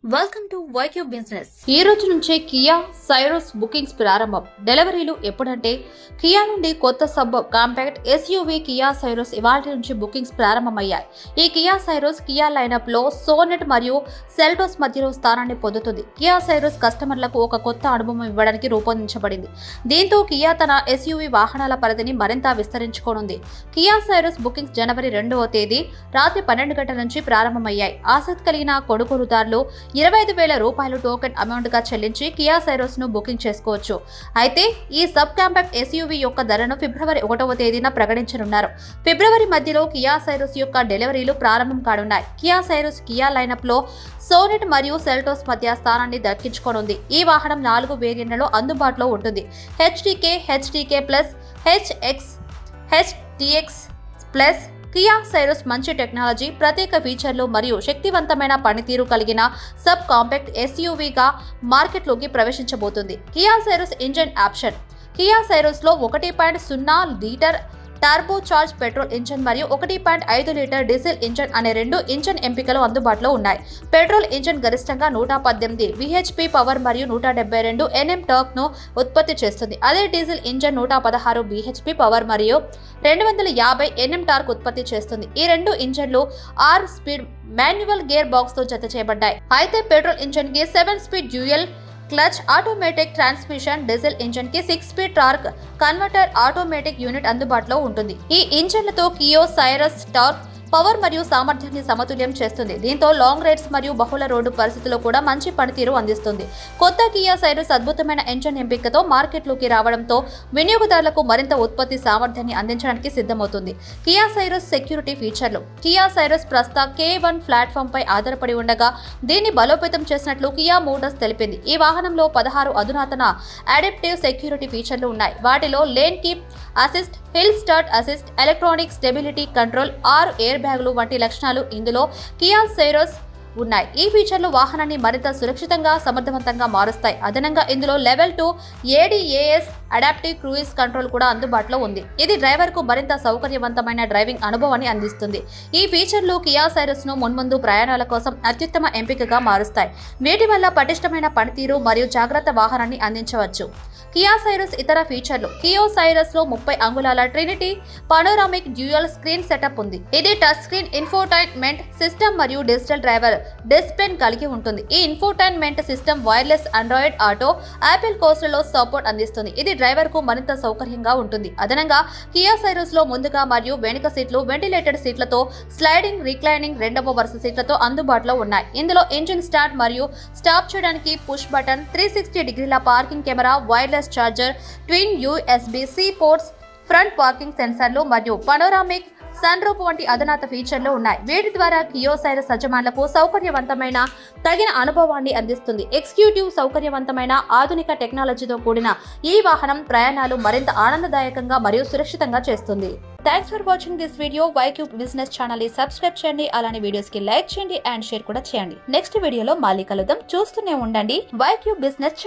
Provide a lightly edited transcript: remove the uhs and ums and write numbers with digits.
Welcome to YQ business. ఈ రోజు నుంచే కియా సైరోస్ బుకింగ్స్ ప్రారంభం. డెలివరీలు ఎప్పుడంటే కియా నుండి కొత్త sub compact SUV Kia Syros ఇవాళ నుంచి బుకింగ్స్ ప్రారంభమయ్యాయి. ఈ కియా సైరోస్ కియా లైనప్ లో సోనెట్ మరియు సెల్టోస్ మధ్యలో స్థానాన్ని పొందుతుంది. కియా సైరోస్ కస్టమర్లకు ఒక కొత్త అనుభవం ఇవ్వడానికి రూపొందించబడింది. దీంతో కియా తన ఎస్యూవీ వాహనాల పరిధిని మరింత విస్తరించుకోనుంది. కియా సైరోస్ బుకింగ్స్ జనవరి 2వ తేదీ రాత్రి 12 గంటల నుంచి ప్రారంభమయ్యాయి. ఆసక్తి కలిగిన కొనుగోలుదారులు 25,000 రూపాయలు టోకెన్ అమౌంట్ గా చెల్లించి కియా సైరోస్ ను బుకింగ్ చేసుకోవచ్చు. అయితే ఈ సబ్ కాంపాక్ట్ ఎస్యూవీ యొక్క ధరను ఫిబ్రవరి 1వ తేదీన ప్రకటించనున్నారు. ఫిబ్రవరి మధ్యలో కియా సైరోస్ యొక్క డెలివరీలు ప్రారంభం కానున్నాయి. కియా సైరోస్ కియా లైనప్ లో సోనెట్ మరియు సెల్టోస్ మధ్య స్థానాన్ని దక్కించుకోనుంది. ఈ వాహనం 4 వేరియంట్లలో అందుబాటులో ఉంటుంది. HTK plus, HTX plus. Kia Syros మంచి టెక్నాలజీ, ప్రత్యేక ఫీచర్లు మరియు శక్తివంతమైన పనితీరు కలిగిన సబ్ కాంపాక్ట్ ఎస్యూవీగా మార్కెట్లోకి ప్రవేశించబోతుంది. Kia Syros engine option. Kia సైరోస్లో 1.0 litre turbo charge petrol engine మరియు 1.5 లీటర్ డీజిల్ ఇంజన్ అనే 2 ఇంజన్ ఎంపికలు అందుబాటులో ఉన్నాయి. పెట్రోల్ ఇంజన్ గరిష్టంగా 118 VHP పవర్ మరియు 172 Nm టార్క్ ను ఉత్పత్తి చేస్తుంది. అదే డీజిల్ ఇంజన్ 116 BHP పవర్ మరియు 250 Nm టార్క్ ఉత్పత్తి చేస్తుంది. ఈ 2 ఇంజన్లు 6 స్పీడ్ మాన్యువల్ గేర్ బాక్స్ తో జత చేయబడ్డాయి. అయితే పెట్రోల్ ఇంజన్ కి 7 speed dual clutch automatic transmission, diesel engine కి 6 speed torque converter automatic unit అందుబాటులో ఉంటుంది. ఈ ఇంజన్లతో కియా సైరోస్ టార్క్, పవర్ మరియు సామర్థ్యాన్ని సమతుల్యం చేస్తుంది. దీంతో లాంగ్ రైడ్స్ మరియు బహుళ రోడ్డు పరిస్థితుల్లో కూడా మంచి పనితీరు అందిస్తుంది. కొత్త కియా సైరోస్ అద్భుతమైన ఇంజన్ ఎంపికతో మార్కెట్లోకి రావడంతో వినియోగదారులకు మరింత ఉత్పత్తి సామర్థ్యాన్ని అందించడానికి సిద్ధమవుతుంది. కియా సైరోస్ సెక్యూరిటీ ఫీచర్లు. కియా సైరోస్ ప్రస్తుత K1 ప్లాట్ఫామ్ పై ఆధారపడి ఉండగా దీన్ని బలోపేతం చేసినట్లు కియా మోటార్స్ తెలిపింది. ఈ వాహనంలో 16 అధునాతన అడాప్టివ్ సెక్యూరిటీ ఫీచర్లు ఉన్నాయి. వాటిలో lane keep assist, hill start assist, electronic stability control, 6 air బ్యాగులు వంటి లక్షణాలు ఇందులో కియా సైరోస్ ఉన్నాయి. ఈ ఫీచర్లు వాహనాన్ని మరింత సురక్షితంగా, సమర్థవంతంగా మారుస్తాయి. అదనంగా ఇందులో level 2 ADAS adaptive cruise control కూడా అందుబాటులో ఉంది. ఇది డ్రైవర్ కు మరింత సౌకర్యవంతమైన డ్రైవింగ్ అనుభవాన్ని అందిస్తుంది. ఈ ఫీచర్లు కియా సైరోస్ ను మున్ముందు ప్రయాణాల కోసం అత్యుత్తమ ఎంపికగా మారుస్తాయి. వీటి వల్ల పటిష్టమైన పనితీరు మరియు జాగ్రత్త వాహనాన్ని అందించవచ్చు. కియా సైరోస్ ఇతర ఫీచర్లు. కియా సైరోస్ లో 30 అంగుళాల trinity panoramic dual screen setup ఉంది. ఇది టచ్ స్క్రీన్ ఇన్ఫోటైన్మెంట్ సిస్టమ్ మరియు డిజిటల్ డ్రైవర్ డిస్ప్లేని కలిగి ఉంటుంది. ఈ infotainment system wireless Android Auto, Apple కోస్ట్లలో సపోర్ట్ అందిస్తుంది. ఇది డ్రైవర్ కు మరింత సౌకర్యంగా ఉంటుంది. అదనంగా కియా సైరోస్ లో ముందుగా మరియు వెనుక సీట్లు వెంటిలేటెడ్ సీట్లతో, స్లైడింగ్ రిక్లైనింగ్ 2వ వరుస సీట్లతో అందుబాటులో ఉన్నాయి. ఇందులో ఇంజిన్ స్టార్ట్ మరియు స్టాప్ చేయడానికి పుష్ బటన్, 360 డిగ్రీల parking camera, wireless charger, twin USB-C ports, front parking సెన్సార్లు మరియు పనోరామిక్ సన్ రూఫ్ వంటి అధునాత ఫీచర్లు ఉన్నాయి. వీటి ద్వారా కియా సైరోస్ యజమానులకు సౌకర్యవంతమైన, తగిన అనుభవాన్ని అందిస్తుంది. ఎగ్జిక్యూటివ్ సౌకర్యవంతమైన ఆధునిక టెక్నాలజీతో కూడిన ఈ వాహనం ప్రయాణాలు మరింత ఆనందదాయకంగా మరియు సురక్షితంగా చేస్తుంది. Thanks for watching this video. YQ business channel ని సబ్స్క్రైబ్ చేయండి. అలానే వీడియోస్ కి లైక్ చేయండి అండ్ షేర్ కూడా చేయండి. నెక్స్ట్ వీడియోలో మళ్ళీ కలుద్దాం. చూస్తూనే ఉండండి వైక్యూ బిజినెస్ ఛానల్.